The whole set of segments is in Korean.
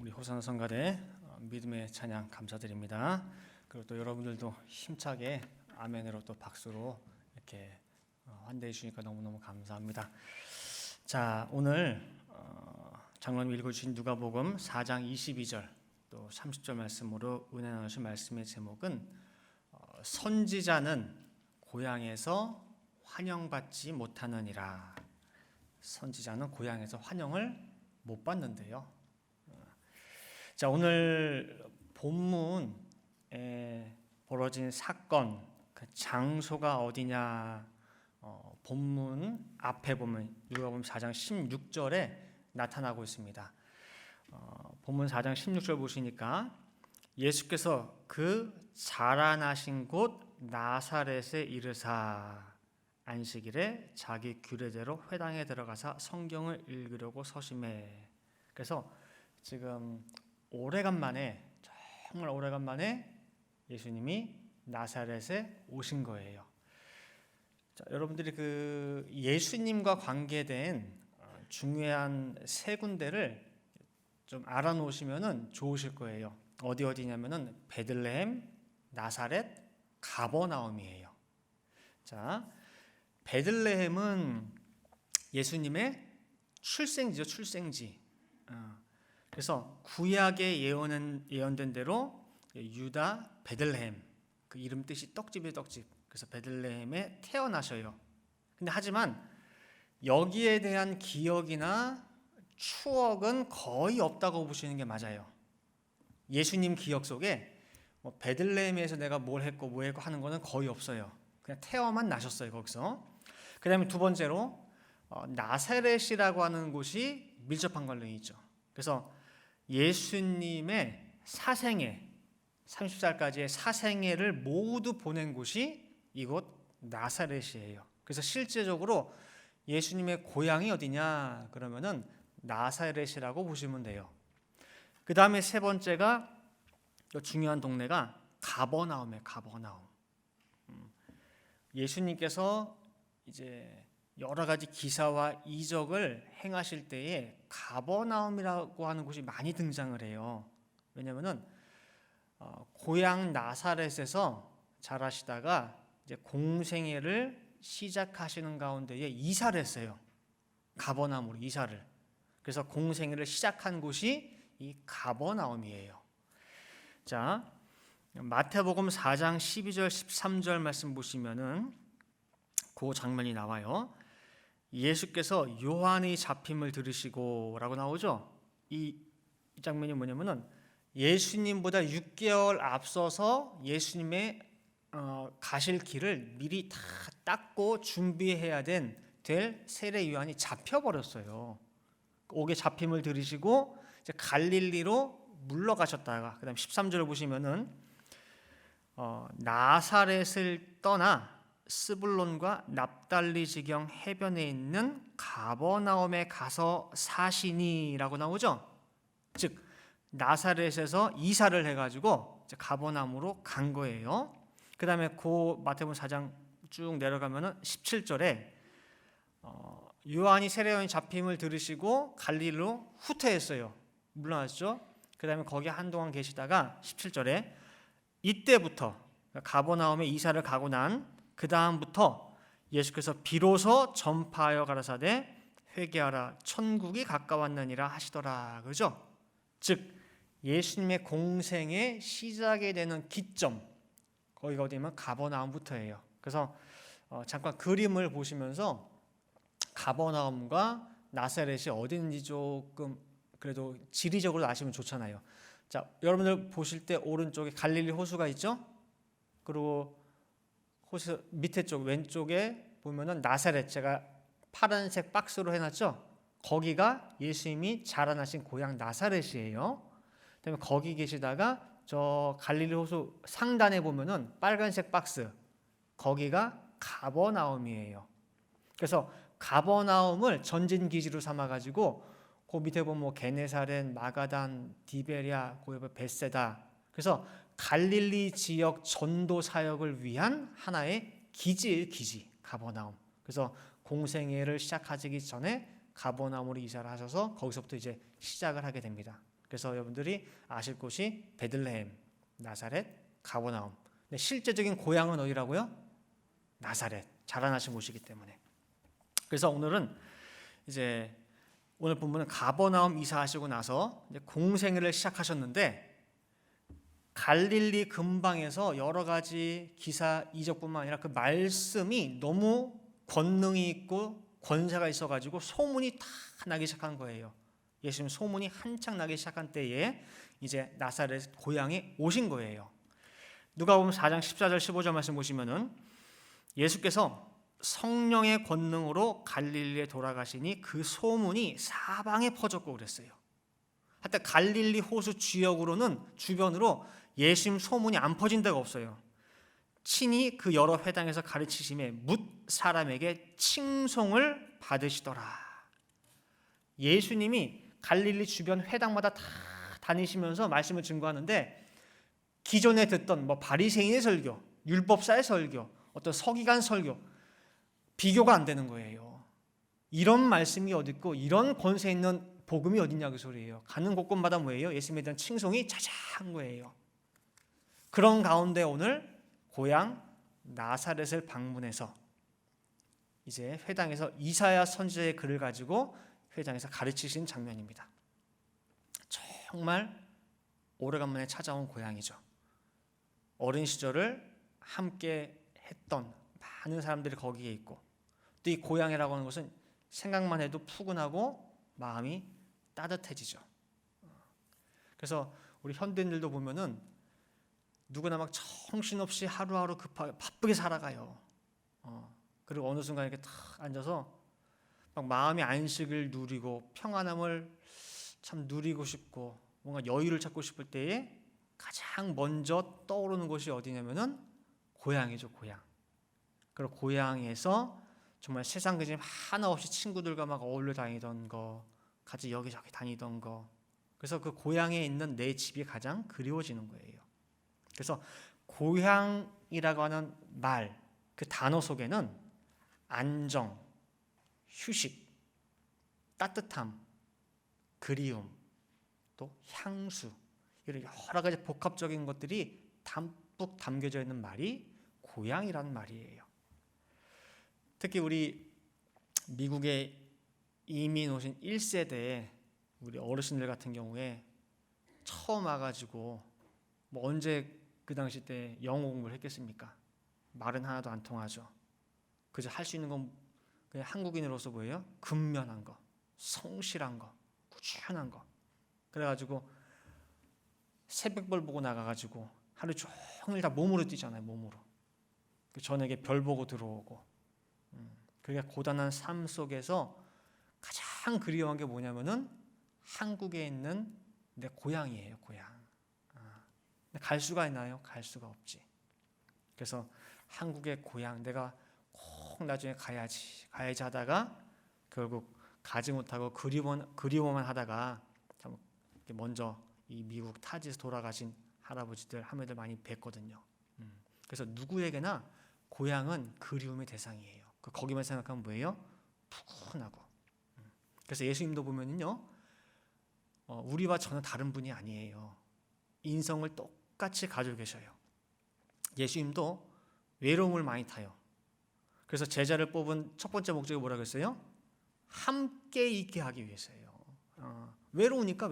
우리 호산 성가대 믿음의 찬양 감사드립니다. 그리고 또 여러분들도 힘차게 아멘으로 또 박수로 이렇게 환대해 주시니까 너무너무 감사합니다. 자, 오늘 장로님 읽어주신 누가복음 4장 22절 또 30절 말씀으로 은혜 나누신 말씀의 제목은 선지자는 고향에서 환영받지 못하느니라. 선지자는 고향에서 환영을 못 받는데요. 자, 오늘 본문에 벌어진 사건, 그 장소가 어디냐? 본문 앞에 보면 누가복음 4장 16절에 나타나고 있습니다. 본문 4장 16절 보시니까 예수께서 그 자라나신 곳 나사렛에 이르사 안식일에 자기 규례대로 회당에 들어가서 성경을 읽으려고 서심해. 그래서 지금 정말 오래간만에 예수님이 나사렛에 오신 거예요. 자, 여러분들이 그 예수님과 관계된 중요한 세 군데를 좀 알아놓으시면 좋으실 거예요. 어디냐면은 베들레헴, 나사렛, 가버나움이에요. 자, 베들레헴은 예수님의 출생지죠, 출생지. 그래서 구약에 예언된 대로 유다 베들레헴, 그 이름 뜻이 떡집이에요, 떡집. 그래서 베들레헴에 태어나셔요. 근데 하지만 여기에 대한 기억이나 추억은 거의 없다고 보시는 게 맞아요. 예수님 기억 속에 뭐 베들레헴에서 내가 뭘 했고 뭐 했고 하는 거는 거의 없어요. 그냥 태어만 나셨어요, 거기서. 그 다음에 두 번째로 나사렛이라고 하는 곳이 밀접한 관련이 있죠. 그래서 예수님의 사생애, 30살까지의 사생애를 모두 보낸 곳이 이곳 나사렛이에요. 그래서 실제적으로 예수님의 고향이 어디냐 그러면은 나사렛이라고 보시면 돼요. 그 다음에 세 번째가 중요한 동네가 가버나움이에요. 가버나움. 예수님께서 이제 여러 가지 기사와 이적을 행하실 때에 가버나움이라고 하는 곳이 많이 등장을 해요. 왜냐하면은 고향 나사렛에서 자라시다가 이제 공생애를 시작하시는 가운데에 이사를 했어요. 가버나움으로 이사를. 그래서 공생애를 시작한 곳이 이 가버나움이에요. 자, 마태복음 4장 12절 13절 말씀 보시면은 그 장면이 나와요. 예수께서 요한의 잡힘을 들으시고 라고 나오죠. 이 장면이 뭐냐면은 예수님보다 6개월 앞서서 예수님의 가실 길을 미리 다 닦고 준비해야 될 세례 요한이 잡혀버렸어요. 옥에 잡힘을 들으시고 이제 갈릴리로 물러가셨다가 그다음 13절을 보시면은 나사렛을 떠나 스불론과 납달리 지경 해변에 있는 가버나움에 가서 사시니라고 나오죠. 즉 나사렛에서 이사를 해가지고 가버나움으로 간 거예요. 그 다음에 그 마태복음 4장 쭉 내려가면은 17절에 요한이 세례요한이 잡힘을 들으시고 갈릴리로 후퇴했어요. 물러났죠. 그 다음에 거기 한동안 계시다가 17절에 이때부터 가버나움에 이사를 가고 난 그 다음부터 예수께서 비로소 전파하여 가라사대 회개하라 천국이 가까웠느니라 하시더라. 그죠? 즉 예수님의 공생의 시작이 되는 기점 거기가 어디냐면 가버나움부터예요. 그래서 잠깐 그림을 보시면서 가버나움과 나사렛이 어딘지 조금 그래도 지리적으로 아시면 좋잖아요. 자, 여러분들 보실 때 오른쪽에 갈릴리 호수가 있죠? 그리고 호수 밑에 쪽 왼쪽에 보면은 나사렛, 제가 파란색 박스로 해놨죠? 거기가 예수님이 자라나신 고향 나사렛이에요. 그다음에 거기 계시다가 저 갈릴리 호수 상단에 보면은 빨간색 박스, 거기가 가버나움이에요. 그래서 가버나움을 전진 기지로 삼아 가지고 그 밑에 보면 뭐 게네사렛, 마가단, 디베랴, 그 옆에 벳세다. 그래서 갈릴리 지역 전도 사역을 위한 하나의 기지예요, 기지. 가버나움. 그래서 공생애를 시작하기 전에 가버나움으로 이사를 하셔서 거기서부터 이제 시작을 하게 됩니다. 그래서 여러분들이 아실 곳이 베들레헴, 나사렛, 가버나움. 근데 실제적인 고향은 어디라고요? 나사렛. 자라나신 곳이기 때문에. 그래서 오늘은 이제 오늘 본문은 가버나움 이사하시고 나서 이제 공생애를 시작하셨는데 갈릴리 근방에서 여러 가지 기사 이적뿐만 아니라 그 말씀이 너무 권능이 있고 권세가 있어가지고 소문이 다 나기 시작한 거예요. 예수님 소문이 한창 나기 시작한 때에 이제 나사렛 고향에 오신 거예요. 누가복음 4장 14절 15절 말씀 보시면은 예수께서 성령의 권능으로 갈릴리에 돌아가시니 그 소문이 사방에 퍼졌고 그랬어요. 하여튼 갈릴리 호수 지역으로는 주변으로 예수님 소문이 안 퍼진 데가 없어요. 친히 그 여러 회당에서 가르치심에 뭇 사람에게 칭송을 받으시더라. 예수님이 갈릴리 주변 회당마다 다 다니시면서 말씀을 증거하는데 기존에 듣던 바리새인의 설교, 율법사의 설교, 어떤 서기관 설교 비교가 안 되는 거예요. 이런 말씀이 어디 있고 이런 권세 있는 복음이 어딨냐 그 소리예요. 가는 곳곳마다 뭐예요? 예수님에 대한 칭송이 자자한 거예요. 그런 가운데 오늘 고향 나사렛을 방문해서 이제 회당에서 이사야 선지자의 글을 가지고 회당에서 가르치신 장면입니다. 정말 오래간만에 찾아온 고향이죠. 어린 시절을 함께 했던 많은 사람들이 거기에 있고 또 이 고향이라고 하는 것은 생각만 해도 푸근하고 마음이 따뜻해지죠. 그래서 우리 현대인들도 보면은 누구나 막 정신없이 하루하루 급하게 바쁘게 살아가요. 그리고 어느 순간 이렇게 탁 앉아서 막 마음의 안식을 누리고 평안함을 참 누리고 싶고 뭔가 여유를 찾고 싶을 때에 가장 먼저 떠오르는 곳이 어디냐면은 고향이죠, 고향. 그리고 고향에서 정말 세상 그짐 하나 없이 친구들과 막 어울려 다니던 거, 같이 여기저기 다니던 거. 그래서 그 고향에 있는 내 집이 가장 그리워지는 거예요. 그래서 고향이라고 하는 말, 그 단어 속에는 안정, 휴식, 따뜻함, 그리움, 또 향수 이런 여러 가지 복합적인 것들이 담뿍 담겨져 있는 말이 고향이라는 말이에요. 특히 우리 미국에 이민 오신 1세대 우리 어르신들 같은 경우에 처음 와가지고 언제 그 당시 때 영어 공부를 했겠습니까? 말은 하나도 안 통하죠. 그저 할 수 있는 건 그냥 한국인으로서 뭐예요? 근면한 거, 성실한 거, 꾸준한 거. 그래가지고 새벽별 보고 나가가지고 하루 종일 다 몸으로 뛰잖아요. 몸으로. 저녁에 별 보고 들어오고. 그러니까 고단한 삶 속에서 가장 그리워한 게 뭐냐면은 한국에 있는 내 고향이에요. 고향. 갈 수가 있나요? 갈 수가 없지. 그래서 한국의 고향 내가 꼭 나중에 가야지 하다가 결국 가지 못하고 그리워만 하다가 먼저 이 미국 타지에서 돌아가신 할아버지들 할머니들 많이 뵀거든요. 그래서 누구에게나 고향은 그리움의 대상이에요. 거기만 생각하면 뭐예요? 푸근하고. 그래서 예수님도 보면은요, 우리와 전혀 다른 분이 아니에요. 인성을 똑같이 가지고 계셔요. 예수님도 외로움을 많이 타요. 그래서 제자를 뽑은 첫 번째 목적이 뭐라고 했어요? 함께 있게 하기 위해서예요. 외로우니까.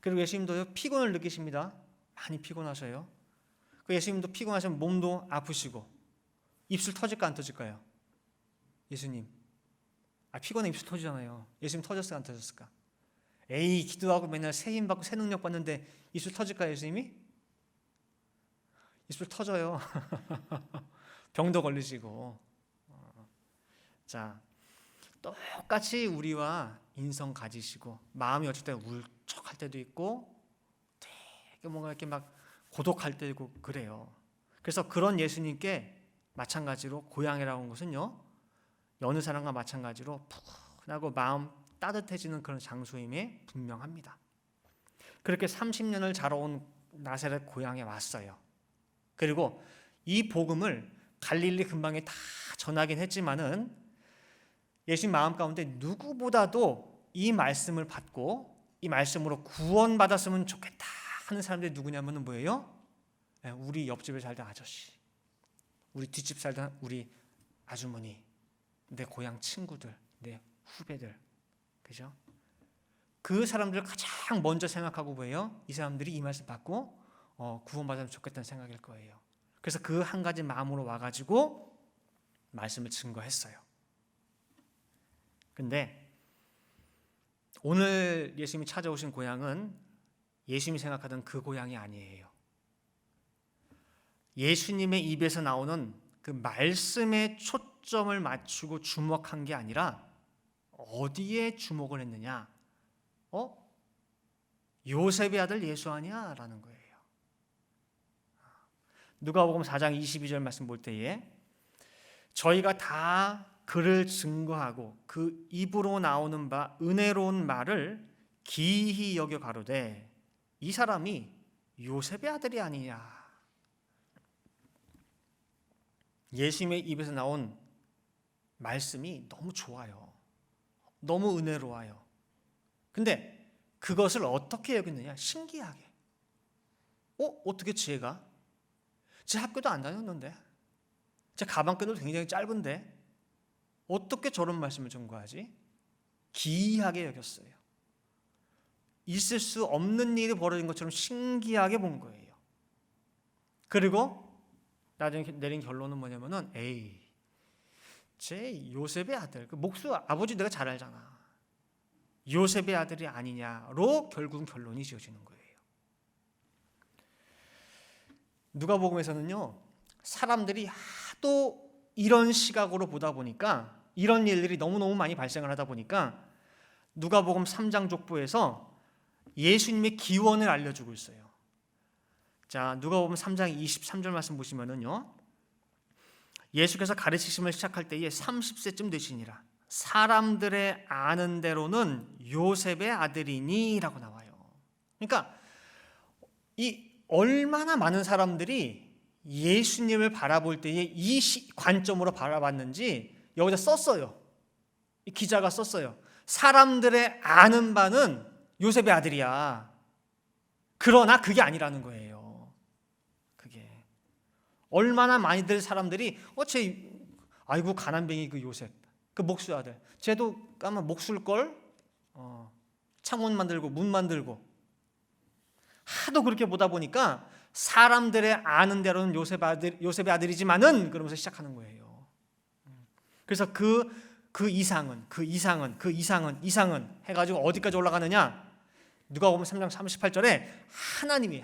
그리고 예수님도요, 피곤을 느끼십니다. 많이 피곤하셔요. 예수님도 피곤하시면 몸도 아프시고 입술 터질까 안 터질까요? 예수님. 피곤해 입술 터지잖아요. 예수님 터졌을까 안 터졌을까? 에이, 기도하고 맨날 새 힘 받고 새 능력 받는데 입술 터질까요, 예수님이? 입술 터져요. 병도 걸리시고. 자, 똑같이 우리와 인성 가지시고 마음이 어쩔 때 울적할 때도 있고 되게 뭔가 이렇게 막 고독할 때도 있고 그래요. 그래서 그런 예수님께 마찬가지로 고향이라고 하는 것은요, 여느 사람과 마찬가지로 푸근하고 마음 따뜻해지는 그런 장소임에 분명합니다. 그렇게 30년을 자라온 나사렛 고향에 왔어요. 그리고 이 복음을 갈릴리 근방에 다 전하긴 했지만은 예수님 마음 가운데 누구보다도 이 말씀을 받고 이 말씀으로 구원받았으면 좋겠다 하는 사람들이 누구냐면 뭐예요? 우리 옆집에 살던 아저씨, 우리 뒷집 살던 우리 아주머니, 내 고향 친구들, 내 후배들, 그죠? 그 사람들을 가장 먼저 생각하고 뭐예요? 이 사람들이 이 말씀 받고 구원받으면 좋겠다는 생각일 거예요. 그래서 그 한 가지 마음으로 와가지고 말씀을 증거했어요. 근데 오늘 예수님이 찾아오신 고향은 예수님이 생각하던 그 고향이 아니에요. 예수님의 입에서 나오는 그 말씀에 초점을 맞추고 주목한 게 아니라 어디에 주목을 했느냐? 요셉의 아들 예수 아니야? 라는 거예요. 누가복음 4장 22절 말씀 볼 때에 저희가 다 그를 증거하고 그 입으로 나오는 바 은혜로운 말을 기히 여겨 가로되 이 사람이 요셉의 아들이 아니냐. 예수님의 입에서 나온 말씀이 너무 좋아요. 너무 은혜로워요. 근데 그것을 어떻게 여겼느냐? 신기하게. 어떻게 쟤가? 제 학교도 안 다녔는데, 제 가방끈도 굉장히 짧은데 어떻게 저런 말씀을 전거하지? 기이하게 여겼어요. 있을 수 없는 일이 벌어진 것처럼 신기하게 본 거예요. 그리고 나중에 내린 결론은 뭐냐면은 제 요셉의 아들, 그 목수 아버지 내가 잘 알잖아. 요셉의 아들이 아니냐로 결국 결론이 지어지는 거예요. 누가복음에서는요, 사람들이 하도 이런 시각으로 보다 보니까 이런 일들이 너무너무 많이 발생을 하다 보니까 누가복음 3장 족보에서 예수님의 기원을 알려주고 있어요. 자, 누가복음 3장 23절 말씀 보시면은요, 예수께서 가르치심을 시작할 때에 30세쯤 되시니라. 사람들의 아는 대로는 요셉의 아들이니라고 나와요. 그러니까 이 얼마나 많은 사람들이 예수님을 바라볼 때에 이 관점으로 바라봤는지 여기다 썼어요. 이 기자가 썼어요. 사람들의 아는 바는 요셉의 아들이야. 그러나 그게 아니라는 거예요. 그게 얼마나 많이들 사람들이 아이고 가난뱅이 그 요셉, 그 목수 아들, 쟤도 아마 목술걸, 창문 만들고 문 만들고 하도 그렇게 보다 보니까 사람들의 아는 대로는 요셉의 아들이지만은 그러면서 시작하는 거예요. 그래서 그 이상은 해가지고 어디까지 올라가느냐? 누가복음 3장 38절에 하나님,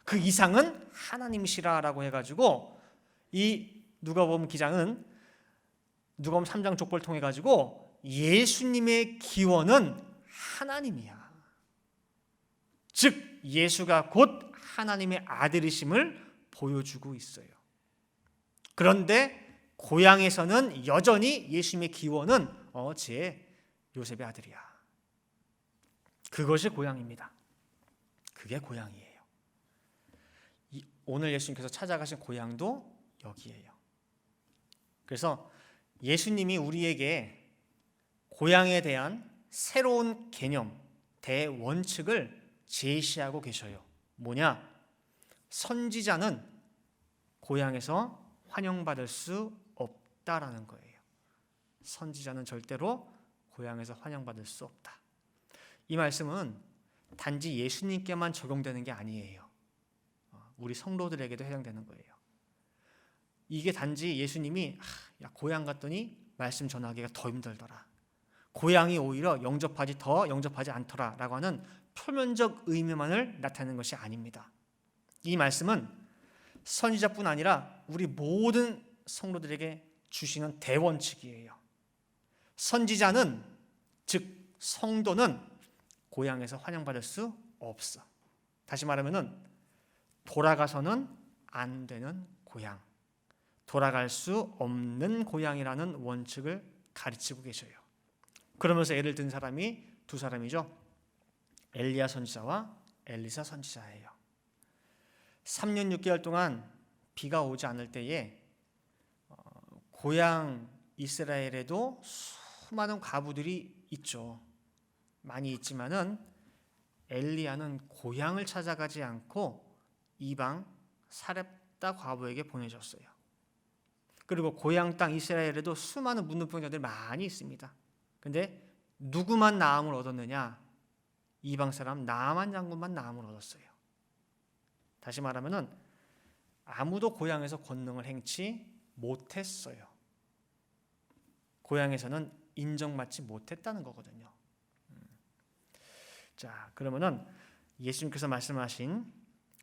그 이상은 하나님이시라라고 해가지고 이 누가복음 기장은 누가복음 3장 족보를 통해 가지고 예수님의 기원은 하나님이야. 즉 예수가 곧 하나님의 아들이심을 보여주고 있어요. 그런데 고향에서는 여전히 예수님의 기원은 제 요셉의 아들이야. 그것이 고향입니다. 그게 고향이에요. 오늘 예수님께서 찾아가신 고향도 여기에요. 그래서 예수님이 우리에게 고향에 대한 새로운 개념, 대원칙을 제시하고 계셔요. 뭐냐? 선지자는 고향에서 환영받을 수 없다라는 거예요. 선지자는 절대로 고향에서 환영받을 수 없다. 이 말씀은 단지 예수님께만 적용되는 게 아니에요. 우리 성도들에게도 해당되는 거예요. 이게 단지 예수님이 고향 갔더니 말씀 전하기가 더 힘들더라, 고향이 오히려 영접하지 않더라 라고 하는 표면적 의미만을 나타내는 것이 아닙니다. 이 말씀은 선지자뿐 아니라 우리 모든 성도들에게 주시는 대원칙이에요. 선지자는, 즉 성도는 고향에서 환영받을 수 없어. 다시 말하면 돌아가서는 안 되는 고향, 돌아갈 수 없는 고향이라는 원칙을 가르치고 계셔요. 그러면서 예를 든 사람이 두 사람이죠. 엘리야 선지자와 엘리사 선지자예요. 3년 6개월 동안 비가 오지 않을 때에 고향 이스라엘에도 수많은 과부들이 있죠. 많이 있지만은 엘리야는 고향을 찾아가지 않고 이방 사렙다 과부에게 보내줬어요. 그리고 고향 땅 이스라엘에도 수많은 문둥병자들이 많이 있습니다. 근데 누구만 나음을 얻었느냐? 이방 사람 나아만 장군만 나음을 얻었어요. 다시 말하면은 아무도 고향에서 권능을 행치 못했어요. 고향에서는 인정받지 못했다는 거거든요. 자, 그러면은 예수님께서 말씀하신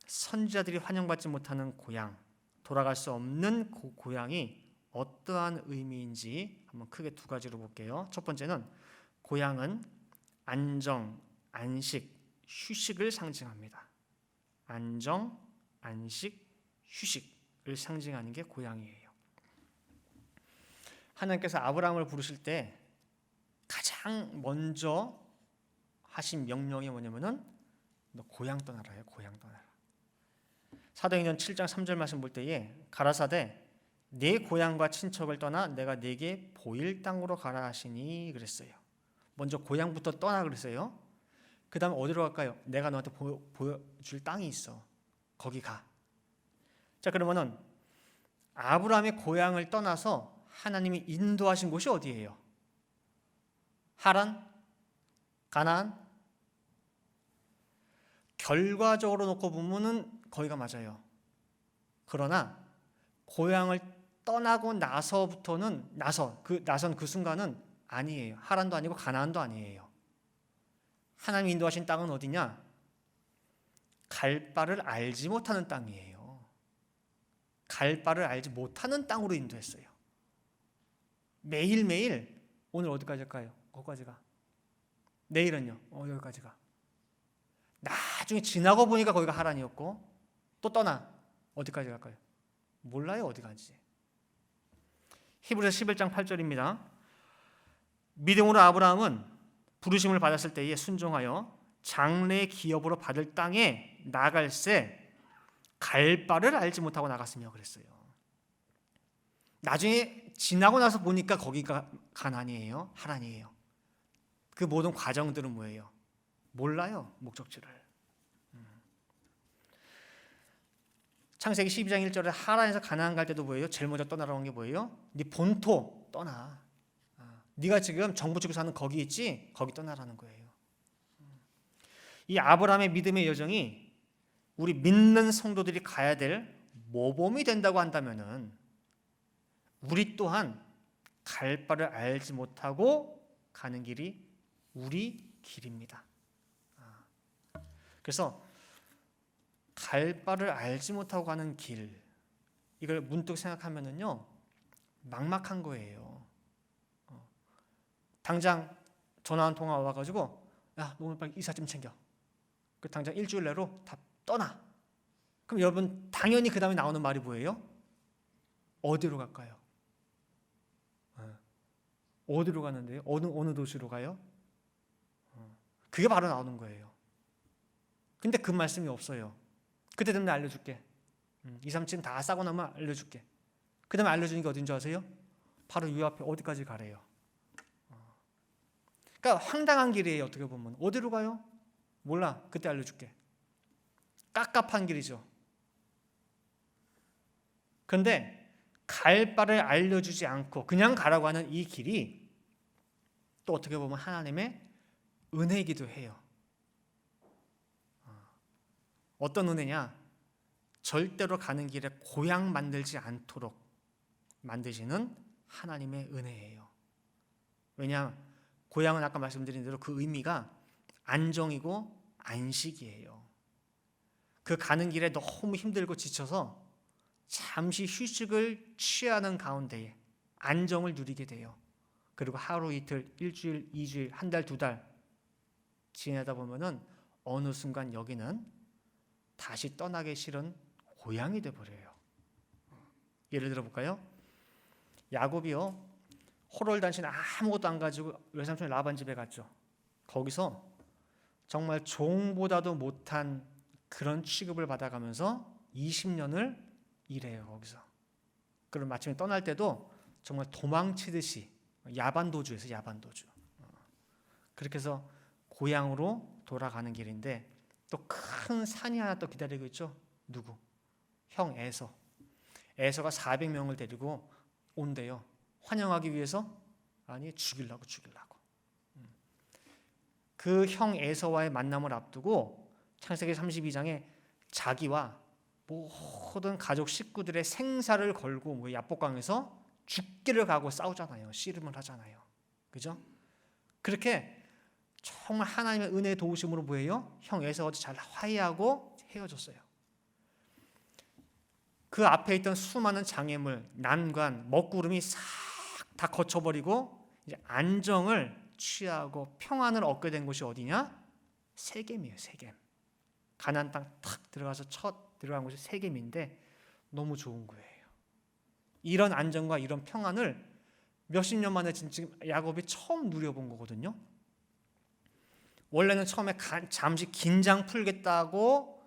선지자들이 환영받지 못하는 고향, 돌아갈 수 없는 그 고향이 어떠한 의미인지 한번 크게 두 가지로 볼게요. 첫 번째는 고향은 안정, 안식, 휴식을 상징합니다. 안정, 안식, 휴식을 상징하는 게 고향이에요. 하나님께서 아브라함을 부르실 때 가장 먼저 하신 명령이 뭐냐면은 너 고향 떠나라요. 고향 떠나라. 사도행전 7장 3절 말씀 볼 때에 가라사대 내 고향과 친척을 떠나 내가 네게 보일 땅으로 가라 하시니 그랬어요. 먼저 고향부터 떠나 그랬어요. 그 다음에 어디로 갈까요? 내가 너한테 보여줄 땅이 있어. 거기 가. 자, 그러면은 아브라함의 고향을 떠나서 하나님이 인도하신 곳이 어디예요? 하란? 가나안? 결과적으로 놓고 보면은 거기가 맞아요. 그러나 고향을 떠나고 나서부터는 나선 그 순간은 아니에요. 하란도 아니고 가나안도 아니에요. 하나님 인도하신 땅은 어디냐? 갈 바를 알지 못하는 땅이에요. 갈 바를 알지 못하는 땅으로 인도했어요. 매일매일 오늘 어디까지 갈까요? 거기까지 가. 내일은요? 여기까지 가. 나중에 지나고 보니까 거기가 하란이었고 또 떠나. 어디까지 갈까요? 몰라요. 어디 가지. 히브리서 11장 8절입니다. 믿음으로 아브라함은 부르심을 받았을 때에 순종하여 장래의 기업으로 받을 땅에 나갈새 갈 바를 알지 못하고 나갔으며 그랬어요. 나중에 지나고 나서 보니까 거기가 가나안이에요. 하란이에요. 그 모든 과정들은 뭐예요? 몰라요. 목적지를. 창세기 12장 1절에 하란에서 가나안 갈 때도 뭐예요? 제일 먼저 떠나라는 게 뭐예요? 네 본토 떠나. 네가 지금 정부 측에서 사는 거기 있지? 거기 떠나라는 거예요. 이 아브라함의 믿음의 여정이 우리 믿는 성도들이 가야 될 모범이 된다고 한다면은 우리 또한 갈 바를 알지 못하고 가는 길이 우리 길입니다. 그래서 갈 바를 알지 못하고 가는 길, 이걸 문득 생각하면은요 막막한 거예요. 당장 전화 한 통화 와가지고 야, 너 오늘 빨리 이삿짐 챙겨. 그 당장 일주일 내로 다 떠나. 그럼 여러분 당연히 그 다음에 나오는 말이 뭐예요? 어디로 갈까요? 어디로 가는데요? 어느 도시로 가요? 그게 바로 나오는 거예요. 근데 그 말씀이 없어요. 그때 되면 알려줄게. 2, 3층 다 싸고 나면 알려줄게. 그 다음에 알려주는 게 어딘지 아세요? 바로 이 앞에 어디까지 가래요. 그러니까 황당한 길이에요. 어떻게 보면. 어디로 가요? 몰라. 그때 알려줄게. 깝깝한 길이죠. 그런데 갈 바를 알려주지 않고 그냥 가라고 하는 이 길이 또 어떻게 보면 하나님의 은혜이기도 해요. 어떤 은혜냐? 절대로 가는 길에 고향 만들지 않도록 만드시는 하나님의 은혜예요. 왜냐? 고향은 아까 말씀드린 대로 그 의미가 안정이고 안식이에요. 그 가는 길에 너무 힘들고 지쳐서 잠시 휴식을 취하는 가운데에 안정을 누리게 돼요. 그리고 하루 이틀, 일주일, 2주일, 한 달, 2달 지내다 보면은 어느 순간 여기는 다시 떠나기 싫은 고향이 돼버려요. 예를 들어 볼까요? 야곱이요, 호롤단신 아무것도 안 가지고 외삼촌 라반 집에 갔죠. 거기서 정말 종보다도 못한 그런 취급을 받아가면서 20년을 일해요. 거기서. 그럼 마침에 떠날 때도 정말 도망치듯이 야반도주에서 야반도주. 그렇게 해서 고향으로 돌아가는 길인데 또 큰 산이 하나 또 기다리고 있죠. 누구? 형 에서. 에서가 400명을 데리고 온대요. 환영하기 위해서? 아니, 죽이려고. 그 형 에서와의 만남을 앞두고 창세기 32장에 자기와 모든 가족 식구들의 생사를 걸고 야복강에서 죽기를 가고 싸우잖아요. 씨름을 하잖아요. 그죠? 그렇게 정말 하나님의 은혜의 도우심으로 뭐예요? 형 에서와 잘 화해하고 헤어졌어요. 그 앞에 있던 수많은 장애물, 난관, 먹구름이 싹 다 거쳐버리고 이제 안정을 취하고 평안을 얻게 된 곳이 어디냐? 세겜이에요. 세겜. 가나안 땅 탁 들어가서 첫 들어간 곳이 세겜인데 너무 좋은 거예요. 이런 안정과 이런 평안을 몇십 년 만에 지금 야곱이 처음 누려본 거거든요. 원래는 처음에 잠시 긴장 풀겠다고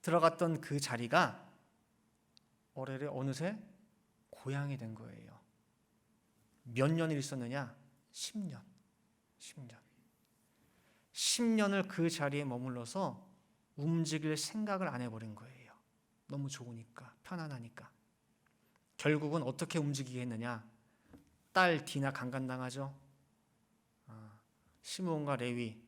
들어갔던 그 자리가 어레레 어느새 고향이 된 거예요. 몇 년을 있었느냐? 10년. 10년을 그 자리에 머물러서 움직일 생각을 안 해버린 거예요. 너무 좋으니까, 편안하니까. 결국은 어떻게 움직이게 했느냐? 딸 디나 강간당하죠. 시므온과 레위,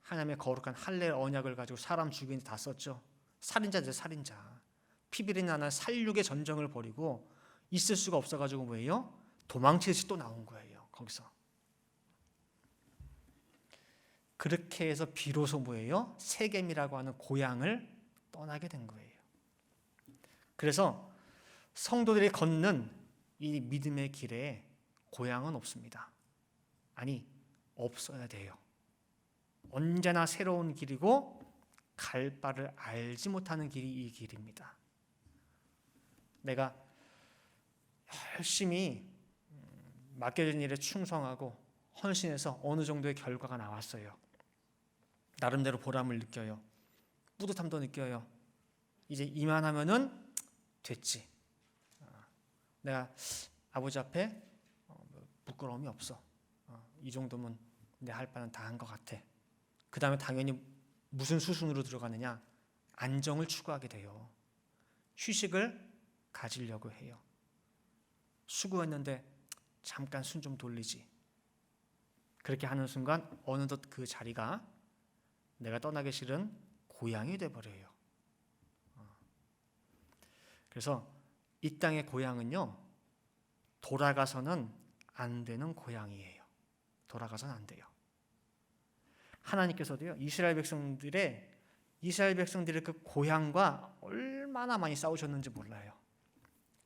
하나님의 거룩한 할례 언약을 가지고 사람 죽이는 데 다 썼죠. 살인자죠, 살인자. 피비린 나는 살육의 전쟁을 벌이고 있을 수가 없어가지고 뭐예요? 도망치듯이 또 나온 거예요. 거기서. 그렇게 해서 비로소 뭐예요? 세겜이라고 하는 고향을 떠나게 된 거예요. 그래서 성도들이 걷는 이 믿음의 길에 고향은 없습니다. 아니, 없어야 돼요. 언제나 새로운 길이고 갈 바를 알지 못하는 길이 이 길입니다. 내가 열심히 맡겨진 일에 충성하고 헌신해서 어느 정도의 결과가 나왔어요. 나름대로 보람을 느껴요. 뿌듯함도 느껴요. 이제 이만하면은 됐지. 내가 아버지 앞에 부끄러움이 없어. 이 정도면 내 할 바는 다 한 것 같아. 그 다음에 당연히 무슨 수순으로 들어가느냐? 안정을 추구하게 돼요. 휴식을 가지려고 해요. 수고했는데 잠깐 숨 좀 돌리지. 그렇게 하는 순간 어느덧 그 자리가 내가 떠나기 싫은 고향이 돼버려요. 그래서 이 땅의 고향은요, 돌아가서는 안 되는 고향이에요. 돌아가서는 안 돼요. 하나님께서도요, 이스라엘 백성들의 그 고향과 얼마나 많이 싸우셨는지 몰라요.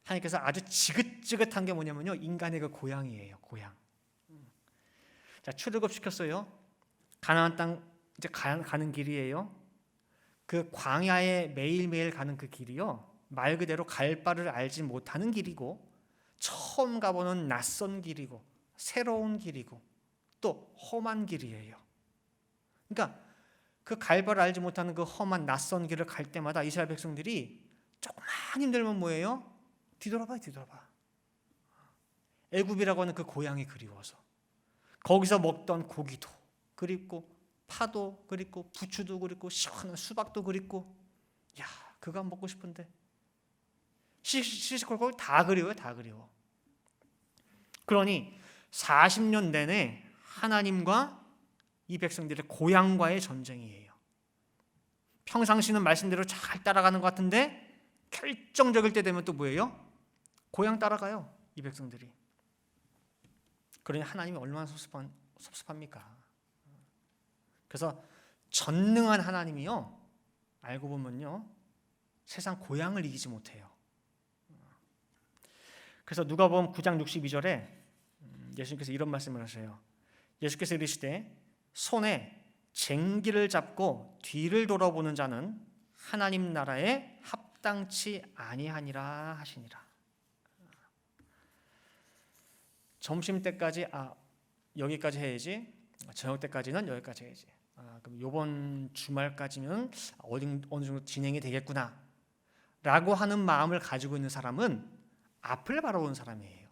하나님께서 아주 지긋지긋한 게 뭐냐면요, 인간의 그 고향이에요. 고향. 자, 출애굽 시켰어요. 가나안 땅 이제 가는 길이에요. 그 광야에 매일매일 가는 그 길이요, 말 그대로 갈 바를 알지 못하는 길이고, 처음 가보는 낯선 길이고, 새로운 길이고, 또 험한 길이에요. 그러니까 그 갈 바를 알지 못하는 그 험한 낯선 길을 갈 때마다 이스라엘 백성들이 조금만 힘들면 뭐예요? 뒤돌아봐. 애굽이라고 하는 그 고향이 그리워서, 거기서 먹던 고기도 그립고, 파도 그립고, 부추도 그립고, 시원한 수박도 그립고, 야, 그거 먹고 싶은데 시시콜콜 다 그리워요. 다 그리워. 그러니 40년 내내 하나님과 이 백성들의 고향과의 전쟁이에요. 평상시는 말씀대로 잘 따라가는 것 같은데 결정적일 때 되면 또 뭐예요? 고향 따라가요. 이 백성들이. 그러니 하나님이 얼마나 섭섭합니까? 그래서 전능한 하나님이요, 알고 보면요, 세상 고향을 이기지 못해요. 그래서 누가복음 9장 62절에 예수님께서 이런 말씀을 하세요. 예수께서 이르시되 손에 쟁기를 잡고 뒤를 돌아보는 자는 하나님 나라에 합당치 아니하니라 하시니라. 점심 때까지 여기까지 해야지, 저녁 때까지는 여기까지 해야지, 그럼 이번 주말까지는 어느 정도 진행이 되겠구나 라고 하는 마음을 가지고 있는 사람은 앞을 바라보는 사람이에요.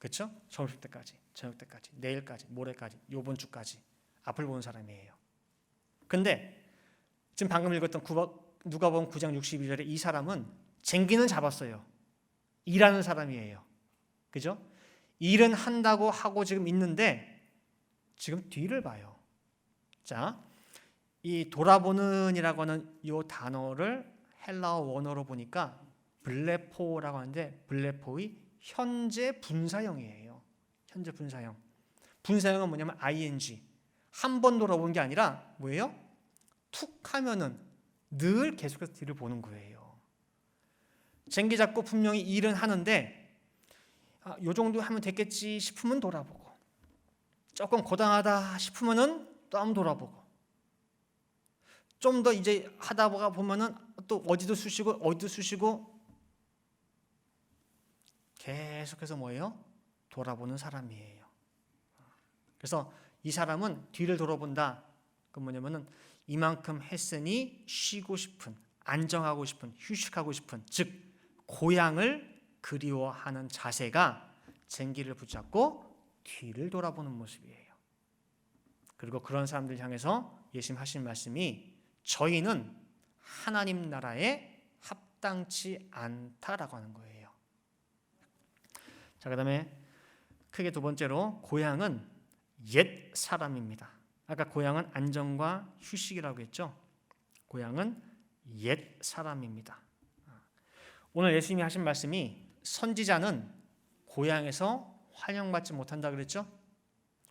그렇죠? 점심 때까지, 저녁 때까지, 내일까지, 모레까지, 이번 주까지 앞을 보는 사람이에요. 근데 지금 방금 읽었던 누가복음 9장 62절에 이 사람은 쟁기는 잡았어요. 일하는 사람이에요. 그죠? 일은 한다고 하고 지금 있는데 지금 뒤를 봐요. 자, 이 돌아보는이라고 하는 이 단어를 헬라어 원어로 보니까 블레포라고 하는데 블레포의 현재 분사형이에요. 현재 분사형. 분사형은 뭐냐면 ing. 한 번 돌아보는 게 아니라 뭐예요? 툭 하면은 늘 계속해서 뒤를 보는 거예요. 쟁기 잡고 분명히 일은 하는데 요 정도 하면 됐겠지 싶으면 돌아보고, 조금 고단하다 싶으면은 또 한번 돌아보고, 좀 더 이제 하다 보면은 또 어디도 쑤시고 계속해서 뭐예요? 돌아보는 사람이에요. 그래서 이 사람은 뒤를 돌아본다. 그 뭐냐면은 이만큼 했으니 쉬고 싶은, 안정하고 싶은, 휴식하고 싶은, 즉 고향을 그리워하는 자세가 쟁기를 붙잡고 뒤를 돌아보는 모습이에요. 그리고 그런 사람들 향해서 예수님 하신 말씀이 저희는 하나님 나라에 합당치 않다라고 하는 거예요. 자, 그다음에 크게 두 번째로 고향은 옛 사람입니다. 아까 고향은 안정과 휴식이라고 했죠. 고향은 옛 사람입니다. 오늘 예수님이 하신 말씀이 선지자는 고향에서 환영받지 못한다 그랬죠.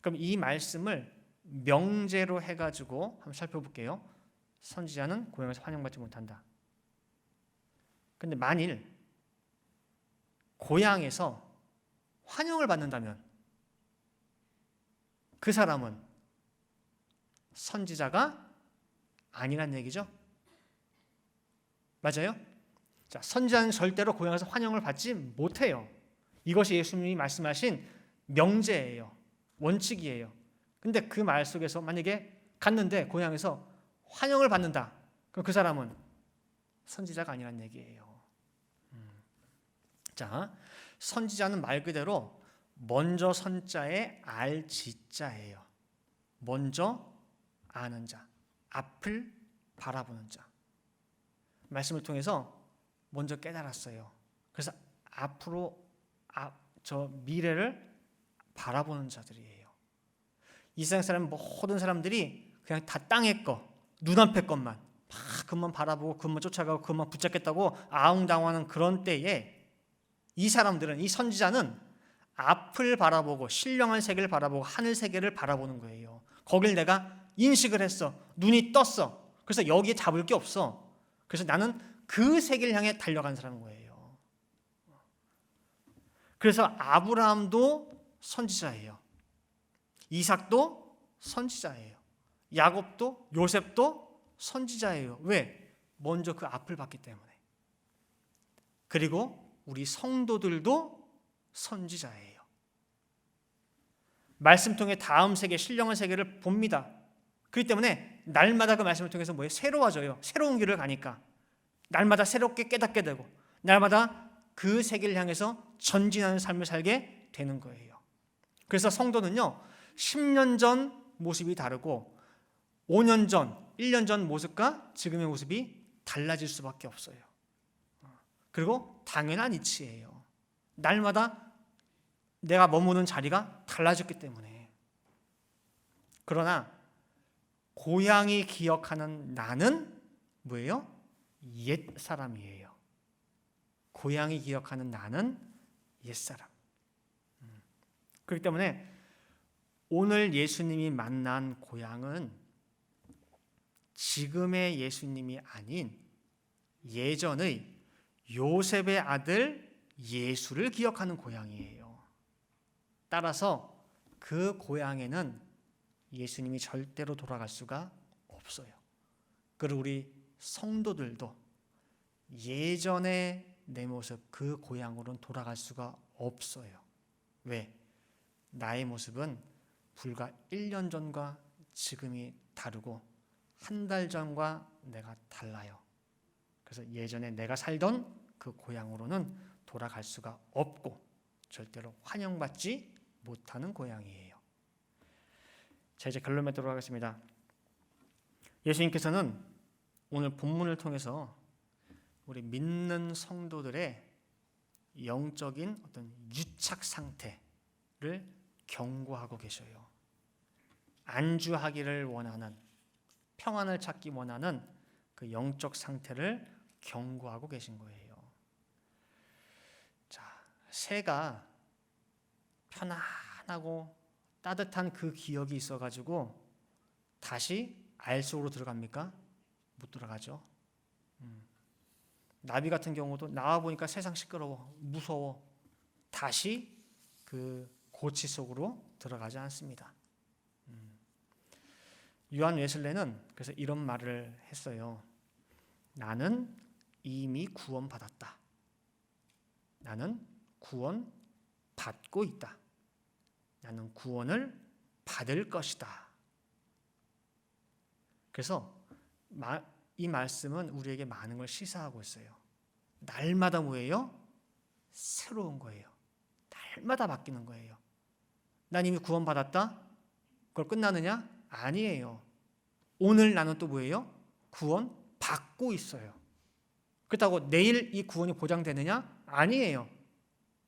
그럼 이 말씀을 명제로 해가지고 한번 살펴볼게요. 선지자는 고향에서 환영받지 못한다. 근데 만일 고향에서 환영을 받는다면 그 사람은 선지자가 아니란 얘기죠. 맞아요? 자, 선지자는 절대로 고향에서 환영을 받지 못해요. 이것이 예수님이 말씀하신 명제예요. 원칙이에요. 근데 그 말 속에서 만약에 갔는데 고향에서 환영을 받는다. 그럼 그 사람은 선지자가 아니란 얘기예요. 자, 선지자는 말 그대로 먼저 선자의 알지자예요. 먼저 아는 자, 앞을 바라보는 자. 말씀을 통해서 먼저 깨달았어요. 그래서 앞으로 저 미래를 바라보는 자들이에요. 이 세상 사람 모든 사람들이 그냥 다 땅의 거, 눈앞의 것만 막 그것만 바라보고 그것만 쫓아가고 그것만 붙잡겠다고 아웅다웅하는 그런 때에 이 사람들은, 이 선지자는 앞을 바라보고 신령한 세계를 바라보고 하늘 세계를 바라보는 거예요. 거길 내가 인식을 했어. 눈이 떴어. 그래서 여기에 잡을 게 없어. 그래서 나는 그 세계를 향해 달려간 사람인 거예요. 그래서 아브라함도 선지자예요. 이삭도 선지자예요. 야곱도 요셉도 선지자예요. 왜? 먼저 그 앞을 봤기 때문에. 그리고 우리 성도들도 선지자예요. 말씀 통해 다음 세계, 신령한 세계를 봅니다. 그렇기 때문에 날마다 그 말씀을 통해서 뭐예요? 새로워져요. 새로운 길을 가니까. 날마다 새롭게 깨닫게 되고 날마다 그 세계를 향해서 전진하는 삶을 살게 되는 거예요. 그래서 성도는요, 10년 전 모습이 다르고 5년 전, 1년 전 모습과 지금의 모습이 달라질 수밖에 없어요. 그리고 당연한 이치예요. 날마다 내가 머무는 자리가 달라졌기 때문에. 그러나 고향이 기억하는 나는 뭐예요? 옛 사람이에요. 고향이 기억하는 나는 옛 사람. 그렇기 때문에 오늘 예수님이 만난 고향은 지금의 예수님이 아닌 예전의 요셉의 아들 예수를 기억하는 고향이에요. 따라서 그 고향에는 예수님이 절대로 돌아갈 수가 없어요. 그리고 우리 성도들도 예전의 내 모습, 그 고향으로는 돌아갈 수가 없어요. 왜? 나의 모습은 불과 1년 전과 지금이 다르고 한 달 전과 내가 달라요. 그래서 예전에 내가 살던 그 고향으로는 돌아갈 수가 없고 절대로 환영받지 못하는 고향이에요. 자, 이제 결론 맺도록 하겠습니다. 예수님께서는 오늘 본문을 통해서 우리 믿는 성도들의 영적인 어떤 유착 상태를 경고하고 계셔요. 안주하기를 원하는, 평안을 찾기 원하는 그 영적 상태를 경고하고 계신 거예요. 자, 새가 편안하고 따뜻한 그 기억이 있어가지고 다시 알 속으로 들어갑니까? 못 들어가죠. 나비 같은 경우도 나와 보니까 세상 시끄러워, 무서워. 다시 그 고치 속으로 들어가지 않습니다. 요한 웨슬레는 그래서 이런 말을 했어요. 나는 이미 구원받았다. 나는 구원 받고 있다. 나는 구원을 받을 것이다. 그래서 이 말씀은 우리에게 많은 걸 시사하고 있어요. 날마다 뭐예요? 새로운 거예요. 날마다 바뀌는 거예요. 난 이미 구원받았다? 그걸 끝나느냐? 아니에요. 오늘 나는 또 뭐예요? 구원 받고 있어요. 그렇다고 내일 이 구원이 보장되느냐? 아니에요.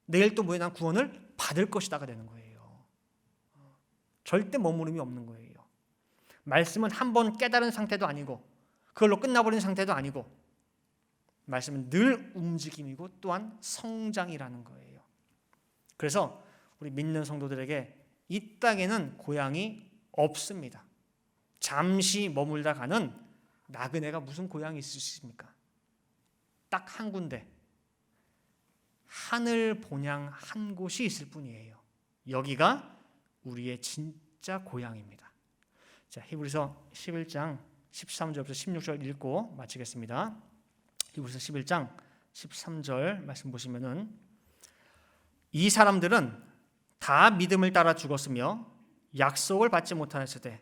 내일 또 뭐예요? 난 구원을 받을 것이다가 되는 거예요. 절대 머무름이 없는 거예요. 말씀은 한 번 깨달은 상태도 아니고 그걸로 끝나버린 상태도 아니고 말씀은 늘 움직임이고 또한 성장이라는 거예요. 그래서 우리 믿는 성도들에게 이 땅에는 고향이 없습니다. 잠시 머물다 가는 나그네가 무슨 고향이 있으십니까? 딱 한 군데, 하늘 본향 한 곳이 있을 뿐이에요. 여기가 우리의 진짜 고향입니다. 자, 히브리서 11장 13절부터 16절 읽고 마치겠습니다. 히브리서 11장 13절 말씀 보시면은 이 사람들은 다 믿음을 따라 죽었으며 약속을 받지 못하였으되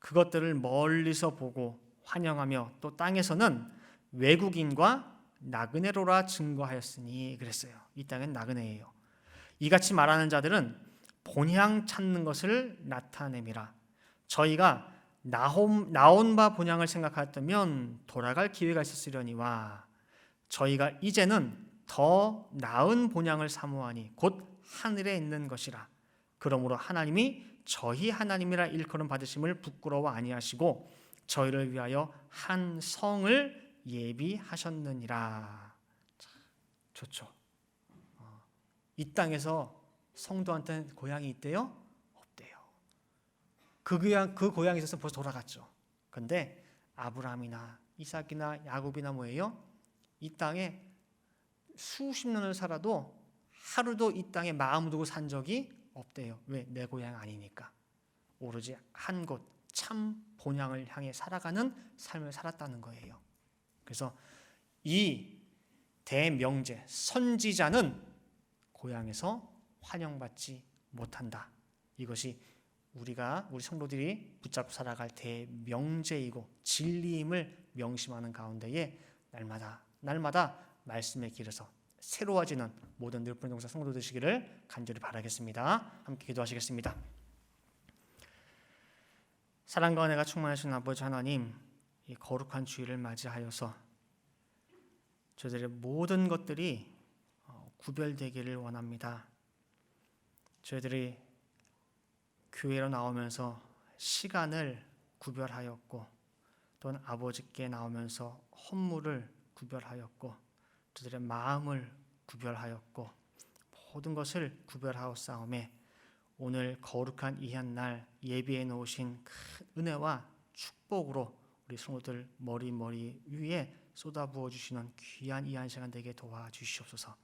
그것들을 멀리서 보고 환영하며 또 땅에서는 외국인과 나그네로라 증거하였으니 그랬어요. 이 땅은 나그네예요. 이같이 말하는 자들은 본향 찾는 것을 나타냄이라. 저희가 나온 바 본향을 생각하였다면 돌아갈 기회가 있었으려니와 저희가 이제는 더 나은 본향을 사모하니 곧 하늘에 있는 것이라. 그러므로 하나님이 저희 하나님이라 일컬음 받으심을 부끄러워 아니하시고 저희를 위하여 한 성을 예비하셨느니라. 좋죠. 이 땅에서 성도한테는 고향이 있대요? 없대요. 그 고향에 있어서 벌써 돌아갔죠. 근데 아브라함이나 이삭이나 야곱이나 뭐예요? 이 땅에 수십 년을 살아도 하루도 이 땅에 마음 두고 산 적이 없대요. 왜? 내 고향 아니니까. 오로지 한 곳 참 본향을 향해 살아가는 삶을 살았다는 거예요. 그래서 이 대명제 선지자는 고향에서 환영받지 못한다. 이것이 우리 성도들이 붙잡고 살아갈 대명제이고 진리임을 명심하는 가운데에 날마다 말씀의 길에서 새로워지는 모든 늘푸른 동사 성도 되시기를 간절히 바라겠습니다. 함께 기도하시겠습니다. 사랑과 은혜가 충만하신 아버지 하나님, 이 거룩한 주일을 맞이하여서 저희들의 모든 것들이 구별되기를 원합니다. 저희들이 교회로 나오면서 시간을 구별하였고 또는 아버지께 나오면서 헌물을 구별하였고 저희들의 마음을 구별하였고 모든 것을 구별하옵사오매 오늘 거룩한 이 한 날 예비해 놓으신 큰 은혜와 축복으로 우리 성도들 머리 위에 쏟아부어 주시는 귀한 이 한 시간 되게 도와주시옵소서.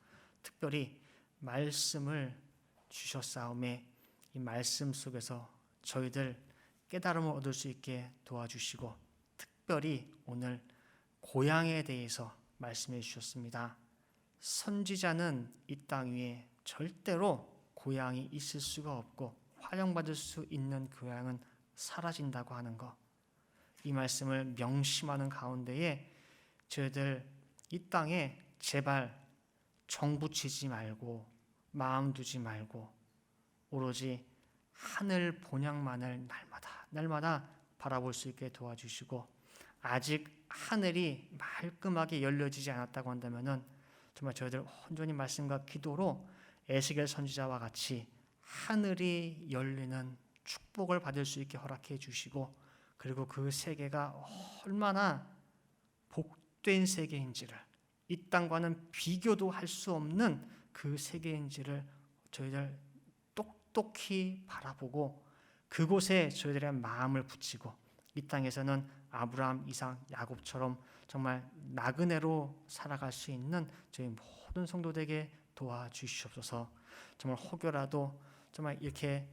특별히 말씀을 주셨사오매 이 말씀 속에서 저희들 깨달음을 얻을 수 있게 도와주시고 특별히 오늘 고향에 대해서 말씀해 주셨습니다. 선지자는 이 땅 위에 절대로 고향이 있을 수가 없고 환영받을 수 있는 고향은 사라진다고 하는 것, 이 말씀을 명심하는 가운데에 저희들 이 땅에 제발 정 붙이지 말고 마음 두지 말고 오로지 하늘 본향만을 날마다 바라볼 수 있게 도와주시고 아직 하늘이 말끔하게 열려지지 않았다고 한다면은 정말 저희들 온전히 말씀과 기도로 에스겔 선지자와 같이 하늘이 열리는 축복을 받을 수 있게 허락해 주시고, 그리고 그 세계가 얼마나 복된 세계인지를, 이 땅과는 비교도 할 수 없는 그 세계인지를 저희들 똑똑히 바라보고 그곳에 저희들의 마음을 붙이고, 이 땅에서는 아브라함, 이삭, 야곱처럼 정말 나그네로 살아갈 수 있는 저희 모든 성도들에게 도와주시옵소서. 정말 혹여라도 정말 이렇게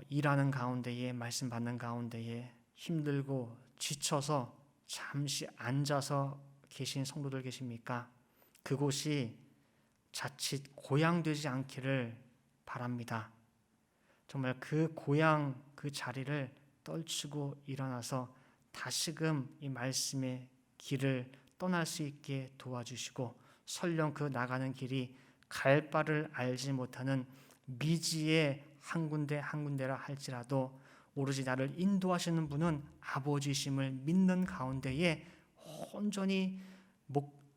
일하는 가운데에, 말씀 받는 가운데에 힘들고 지쳐서 잠시 앉아서 계신 성도들 계십니까? 그곳이 자칫 고향되지 않기를 바랍니다. 정말 그 고향, 그 자리를 떨치고 일어나서 다시금 이 말씀의 길을 떠날 수 있게 도와주시고, 설령 그 나가는 길이 갈 바를 알지 못하는 미지의 한 군데 한 군데라 할지라도 오로지 나를 인도하시는 분은 아버지심을 믿는 가운데에 온전히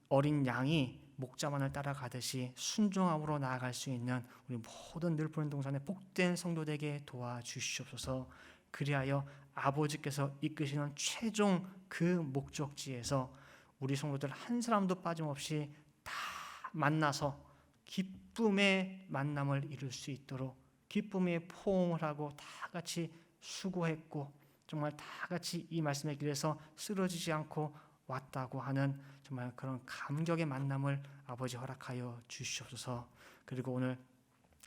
어린 양이 목자만을 따라가듯이 순종함으로 나아갈 수 있는 우리 모든 늘 보는 동산의 복된 성도들에게 도와주시옵소서. 그리하여 아버지께서 이끄시는 최종 그 목적지에서 우리 성도들 한 사람도 빠짐없이 다 만나서 기쁨의 만남을 이룰 수 있도록, 기쁨의 포옹을 하고 다 같이 수고했고 정말 다 같이 이 말씀의 길에서 쓰러지지 않고 왔다고 하는 정말 그런 감격의 만남을 아버지 허락하여 주시옵소서. 그리고 오늘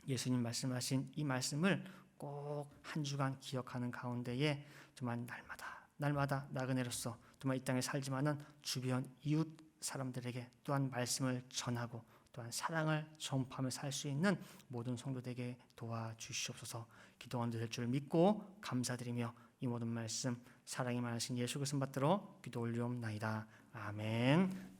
예수님 말씀하신 이 말씀을 꼭 한 주간 기억하는 가운데에 정말 날마다 나그네로서 정말 이 땅에 살지만은 주변 이웃 사람들에게 또한 말씀을 전하고 또한 사랑을 전파하며 살 수 있는 모든 성도들에게 도와주시옵소서. 기도원 될 줄 믿고 감사드리며 이 모든 말씀 사랑이 많으신 예수 그리스도 받들어 기도 올리옵나이다. 아멘.